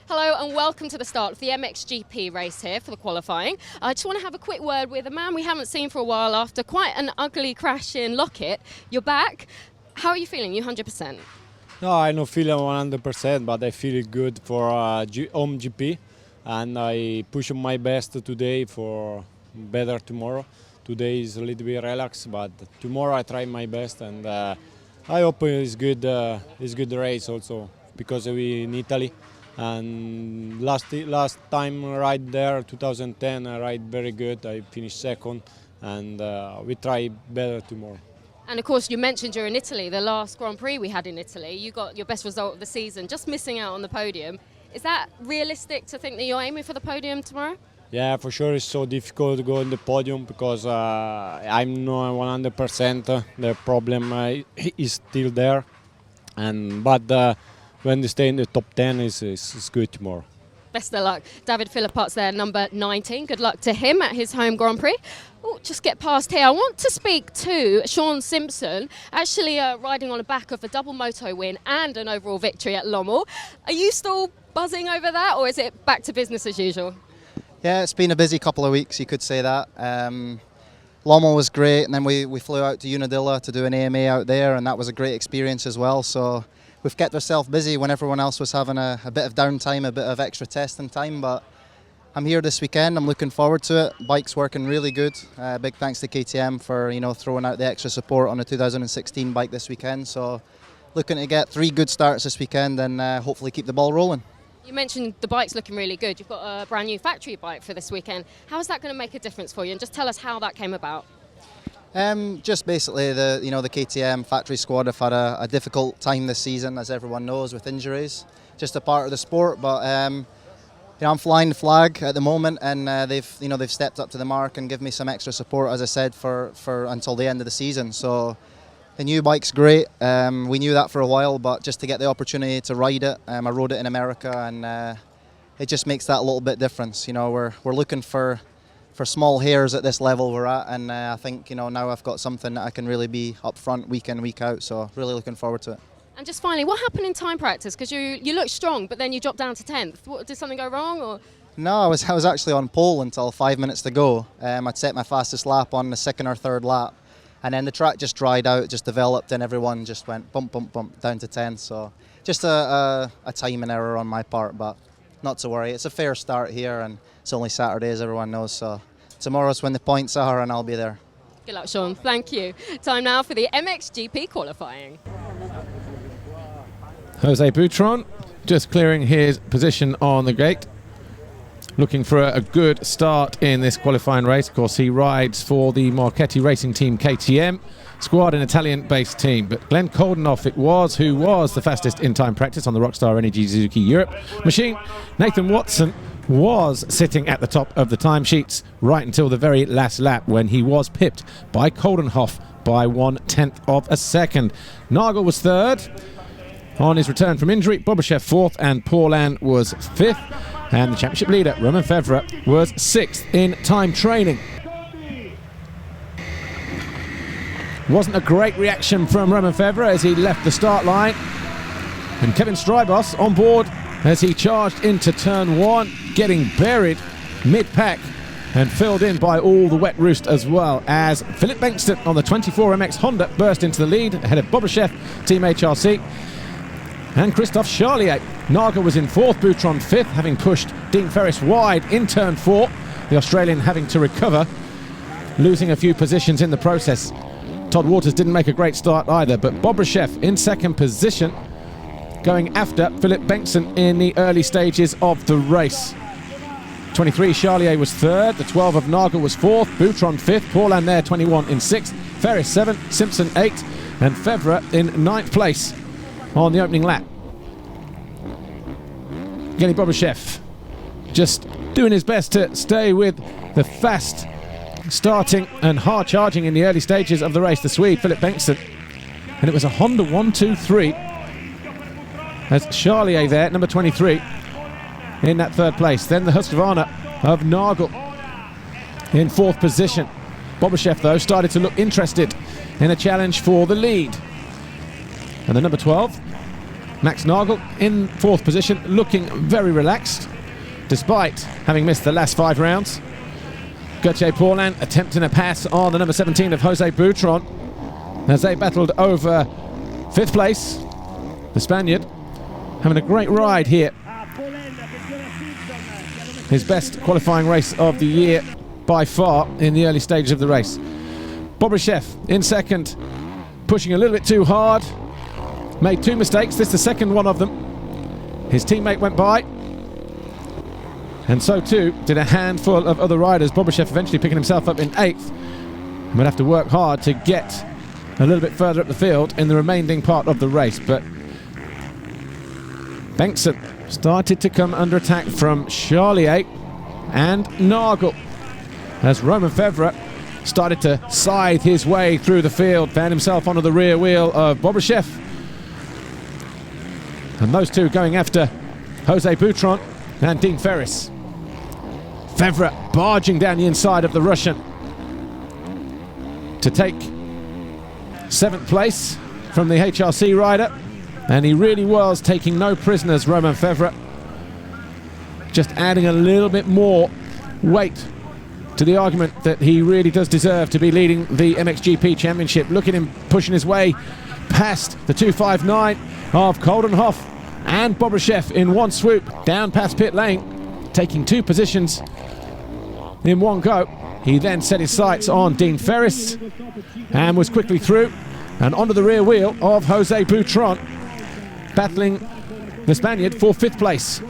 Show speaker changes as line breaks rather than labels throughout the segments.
Hello and welcome to the start of the MXGP race here for the qualifying. I just want to have a quick word with a man we haven't seen for a while after quite an ugly crash in Lockett. You're back. How are you feeling? You 100%?
No, I'm not feeling 100%, but I feel good for home GP, and I push my best today for better tomorrow. Today is a little bit relaxed, but tomorrow I try my best, and I hope it's good race also because we in Italy. And last time ride there, 2010, I ride very good. I finished second, and we try better tomorrow.
And of course, you mentioned you're in Italy. The last Grand Prix we had in Italy, you got your best result of the season, just missing out on the podium. Is that realistic to think that you're aiming for the podium tomorrow?
Yeah, for sure it's so difficult to go on the podium because I'm not 100%. The problem is still there, but when they stay in the top 10, it's good tomorrow.
Best of luck. David Philippot's there, number 19. Good luck to him at his home Grand Prix. Oh, just get past here. I want to speak to Sean Simpson, actually riding on the back of a double moto win and an overall victory at Lommel. Are you still buzzing over that, or is it back to business as usual?
Yeah, it's been a busy couple of weeks, you could say that. Lommel was great, and then we flew out to Unadilla to do an AMA out there, and that was a great experience as well. So we've kept ourselves busy when everyone else was having a bit of downtime, a bit of extra testing time, but I'm here this weekend. I'm looking forward to it. Bike's working really good. Big thanks to KTM for throwing out the extra support on the 2016 bike this weekend. So looking to get 3 good starts this weekend and hopefully keep the ball rolling.
You mentioned the bike's looking really good. You've got a brand new factory bike for this weekend. How is that going to make a difference for you? And just tell us how that came about.
Just basically the KTM factory squad have had a difficult time this season, as everyone knows, with injuries. Just a part of the sport, but I'm flying the flag at the moment, and they've stepped up to the mark and given me some extra support, as I said, for until the end of the season. So the new bike's great. We knew that for a while, but just to get the opportunity to ride it, I rode it in America, and it just makes that a little bit difference. We're looking for small hairs at this level we're at, and I think now I've got something that I can really be up front week in, week out, so really looking forward to it.
And just finally, what happened in time practice? Because you looked strong, but then you dropped down to 10th. Did something go wrong? Or?
No, I was actually on pole until 5 minutes to go. I'd set my fastest lap on the second or third lap, and then the track just dried out, just developed, and everyone just went bump, bump, bump down to 10th. So just a timing error on my part, but not to worry. It's a fair start here, and it's only Saturday, as everyone knows. So tomorrow's when the points are, and I'll be there.
Good luck, Sean. Thank you. Time now for the MXGP qualifying.
Jose Boutron just clearing his position on the gate, looking for a good start in this qualifying race. Of course, he rides for the Marchetti Racing Team KTM squad, an Italian-based team. But Glenn Koldenoff it was who was the fastest in time practice on the Rockstar Energy Suzuki Europe machine. Nathan Watson was sitting at the top of the timesheets right until the very last lap, when he was pipped by Koldenoff by 1/10 of a second. Nagel was third on his return from injury, Bobashev fourth, and Paulin was fifth. And the championship leader, Romain Fevre, was sixth in time training. Wasn't a great reaction from Romain Fevre as he left the start line. And Kevin Strybos on board as he charged into turn 1, getting buried mid-pack and filled in by all the wet roost as well, as Philip Bengtsson on the 24MX Honda burst into the lead ahead of Bobashev, Team HRC, and Christophe Charlier. Nagel was in 4th, Boutron 5th, having pushed Dean Ferris wide in turn 4, the Australian having to recover, losing a few positions in the process. Todd Waters didn't make a great start either, but Bobashev in 2nd position, going after Philip Bengtsson in the early stages of the race. 23 Charlier was 3rd, the 12 of Nagel was 4th, Boutron 5th, Paulin there 21 in 6th, Ferris 7th, Simpson 8th, and Fevre in 9th place on the opening lap. Gary Bobashev just doing his best to stay with the fast starting and hard charging in the early stages of the race, the Swede Philip Bengtsson. And it was a Honda 1-2-3 as Charlier there, number 23, in that 3rd place. Then the Husqvarna of Nagel in 4th position. Bobashev, though, started to look interested in a challenge for the lead. And the number 12 Max Nagel in 4th position, looking very relaxed, despite having missed the last 5 rounds. Gauthier Paulin attempting a pass on the number 17 of Jose Boutron as they battled over 5th place. The Spaniard having a great ride here. His best qualifying race of the year by far in the early stages of the race. Bobryshev in 2nd, pushing a little bit too hard. Made 2 mistakes, this is the second one of them. His teammate went by, and so too did a handful of other riders. Bobryshev eventually picking himself up in 8th. And would have to work hard to get a little bit further up the field in the remaining part of the race. But Bengtson started to come under attack from Charlier and Nagel as Romain Febvre started to scythe his way through the field, found himself onto the rear wheel of Bobryshev. And those two going after Jose Boutron and Dean Ferris. Febvre barging down the inside of the Russian to take 7th place from the HRC rider. And he really was taking no prisoners, Romain Febvre. Just adding a little bit more weight to the argument that he really does deserve to be leading the MXGP Championship. Look at him pushing his way past the 259 of Koldenhoff and Bobryshev in one swoop down past pit lane, taking 2 positions in one go. He then set his sights on Dean Ferris and was quickly through and onto the rear wheel of Jose Boutron, battling the Spaniard for 5th place.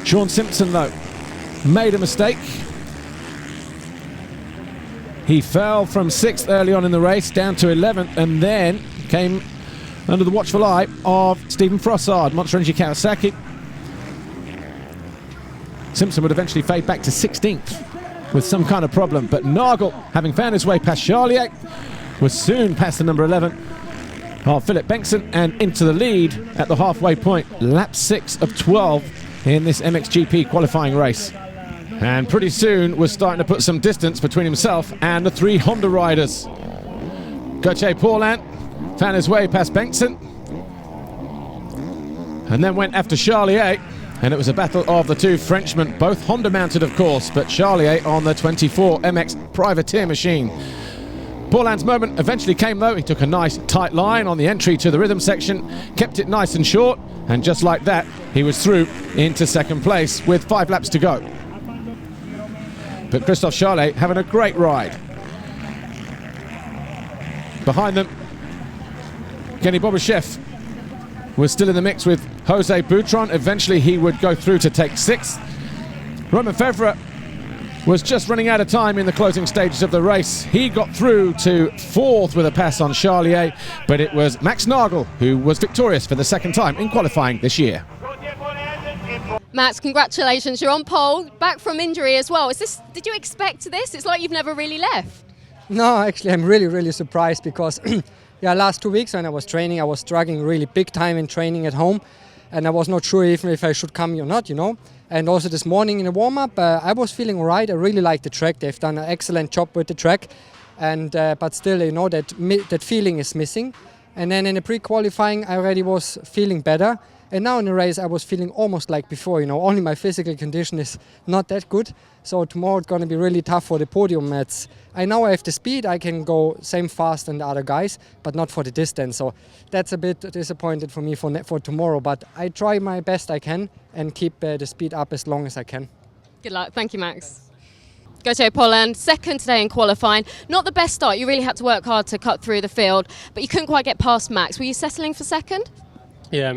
Sean Simpson, though, made a mistake. He fell from 6th early on in the race down to 11th, and then came under the watchful eye of Stephen Frossard, Monster Energy Kawasaki. Simpson would eventually fade back to 16th with some kind of problem, but Nagel, having found his way past Charlier, was soon past the number 11 of Philip Bengtson and into the lead at the halfway point, lap 6 of 12 in this MXGP qualifying race. And pretty soon was starting to put some distance between himself and the 3 Honda riders. Gauthier Paulin found his way past Bengtson and then went after Charlier, and it was a battle of the 2 Frenchmen, both Honda mounted of course, but Charlier on the 24 MX privateer machine. Paulin's moment eventually came though. He took a nice tight line on the entry to the rhythm section, kept it nice and short, and just like that he was through into 2nd place with 5 laps to go. But Christophe Charlier having a great ride. Behind them, Kenny Bobryshev was still in the mix with Jose Boutron. Eventually he would go through to take 6th. Romain Febvre was just running out of time in the closing stages of the race. He got through to 4th with a pass on Charlier, but it was Max Nagel who was victorious for the 2nd time in qualifying this year.
Max, congratulations, you're on pole, back from injury as well. Did you expect this? It's like you've never really left.
No, actually I'm really surprised because last 2 weeks when I was training, I was struggling really big time in training at home, and I was not sure even if I should come or not, And also this morning in the warm-up, I was feeling all right. I really like the track. They've done an excellent job with the track, and but still, that feeling is missing. And then in the pre-qualifying, I already was feeling better. And now in the race, I was feeling almost like before. Only my physical condition is not that good. So tomorrow it's going to be really tough for the podium. I know I have the speed. I can go same fast than the other guys, but not for the distance. So that's a bit disappointed for me for tomorrow. But I try my best I can and keep the speed up as long as I can.
Good luck. Thank you, Max. Gauthier Paulin, 2nd today in qualifying. Not the best start. You really had to work hard to cut through the field, but you couldn't quite get past Max. Were you settling for 2nd?
Yeah,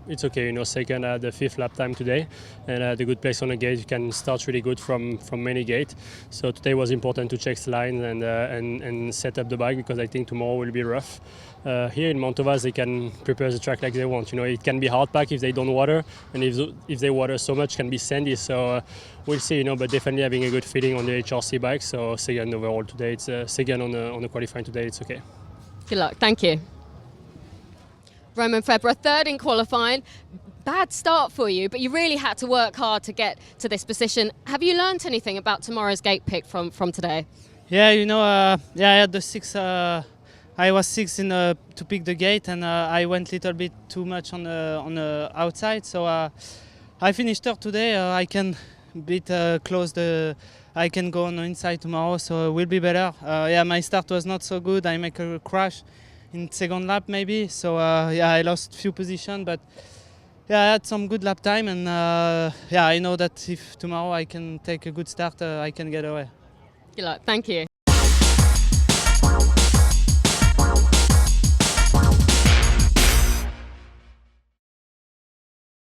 it's okay, 2nd at the 5th lap time today, and the good place on the gate, you can start really good from many gate. So today was important to check the line and set up the bike, because I think tomorrow will be rough. Here in Mantovas, they can prepare the track like they want. It can be hard pack if they don't water, and if they water so much, it can be sandy. So we'll see, but definitely having a good feeling on the HRC bike. So 2nd overall today, it's 2nd on the qualifying today. It's okay.
Good luck. Thank you. Romain Febvre, 3rd in qualifying. Bad start for you, but you really had to work hard to get to this position. Have you learnt anything about tomorrow's gate pick from today?
Yeah, I had the 6 I was sixth to pick the gate, and I went a little bit too much on the outside. So I finished third today. I can close the. I can go on the inside tomorrow, so it will be better. My start was not so good. I make a crash in second lap maybe. So I lost few positions, but I had some good lap time, and I know that if tomorrow I can take a good start, I can get away.
Good luck. Thank you.